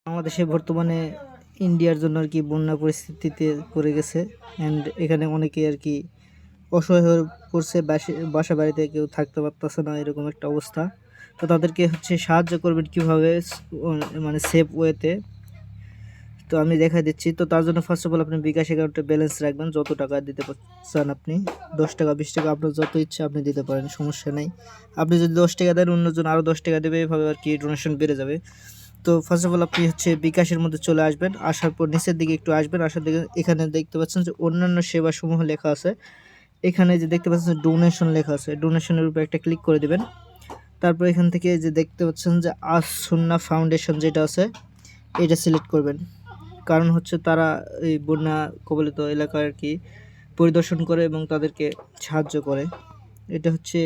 বাংলাদেশে বর্তমানে ইন্ডিয়ার জন্য আর কি বন্যা পরিস্থিতিতে পড়ে গেছে। অ্যান্ড এখানে অনেকেই আর কি অসহায় হয়ে পড়ছে, বাসা বাড়িতে কেউ থাকতে পারতেছে না, এরকম একটা অবস্থা। তো তাদেরকে হচ্ছে সাহায্য করবেন কীভাবে, মানে সেফ ওয়েতে। তো আমি দেখা দিচ্ছি। তো তার জন্য ফার্স্ট অফ অল আপনি বিকাশ অ্যাকাউন্টে ব্যালেন্স রাখবেন, যত টাকা দিতে চান আপনি। 10 টাকা 20 টাকা আপনার যত ইচ্ছা আপনি দিতে পারেন, সমস্যা নেই। আপনি যদি 10 টাকা দেন অন্যজন আরও 10 টাকা দেবে, এভাবে আর কি ডোনেশন বেড়ে যাবে। তো ফার্স্ট অফ অল আপনি হচ্ছে বিকাশের মধ্যে চলে আসবেন। আসার পর নিচের দিকে একটু আসবেন, আসার দিকে এখানে দেখতে পাচ্ছেন যে অন্যান্য সেবাসমূহ লেখা আছে। এখানে যে দেখতে পাচ্ছেন যে ডোনেশন লেখা আছে, ডোনেশনের উপর একটা ক্লিক করে দেবেন। তারপর এখান থেকে যে দেখতে পাচ্ছেন যে আজ সুন্নাহ ফাউন্ডেশন যেটা আছে এটা সিলেক্ট করবেন। কারণ হচ্ছে তারা এই বন্যা কবলিত এলাকা আর কি পরিদর্শন করে এবং তাদেরকে সাহায্য করে। এটা হচ্ছে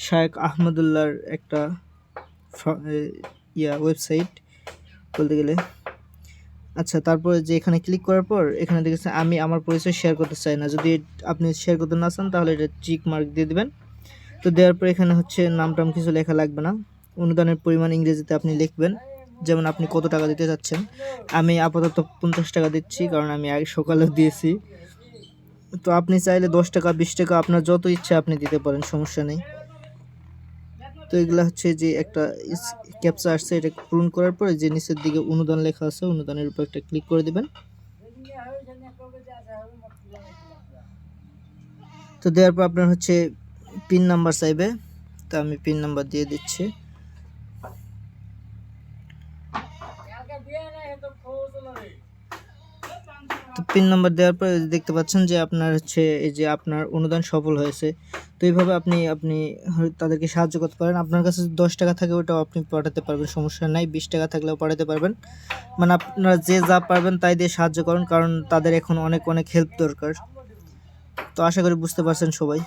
শায়েখ আহমদুল্লাহর একটা ওয়েবসাইট বলতে গেলে। আচ্ছা, তারপরে যে এখানে ক্লিক করার পর এখানে দেখেছেন আমি আমার পরিচয় শেয়ার করতে চাই না। যদি আপনি শেয়ার করতে না চান তাহলে এটা টিক মার্ক দিয়ে দিবেন। তো দেওয়ার পর এখানে হচ্ছে নাম টাম কিছু লেখা লাগবে না। অনুদানের পরিমাণ ইংরেজিতে আপনি লিখবেন, যেমন আপনি কত টাকা দিতে চাচ্ছেন। আমি আপাতত 50 টাকা দিচ্ছি, কারণ আমি আগে সকালেও দিয়েছি। তো আপনি চাইলে 10 টাকা 20 টাকা আপনার যত ইচ্ছা আপনি দিতে পারেন, সমস্যা নেই। তো এগুলা হচ্ছে যে একটা ক্যাপচা আসছে, এটা পূরণ করার পরে যে নিচের দিকে অনুদান লেখা আছে অনুদানের উপর একটা ক্লিক করে দিবেন। তো দেওয়ার পর আপনার হচ্ছে পিন নাম্বার চাইবে, তো আমি পিন নাম্বার দিয়ে দিচ্ছি। তো পিন নাম্বার দেওয়ার পরে দেখতে পাচ্ছেন যে আপনার হচ্ছে এই যে আপনার অনুদান সফল হয়েছে। তো এইভাবে আপনি তাদেরকে সাহায্য করতে পারেন। আপনার কাছে 10 টাকা থাকে ওটাও আপনি পাঠাতে পারবেন, সমস্যা নাই। 20 টাকা থাকলেও পাঠাতে পারবেন। মানে আপনারা যে যা পারবেন তাই দিয়ে সাহায্য করুন, কারণ তাদের এখন অনেক হেল্প দরকার। তো আশা করি বুঝতে পারছেন সবাই।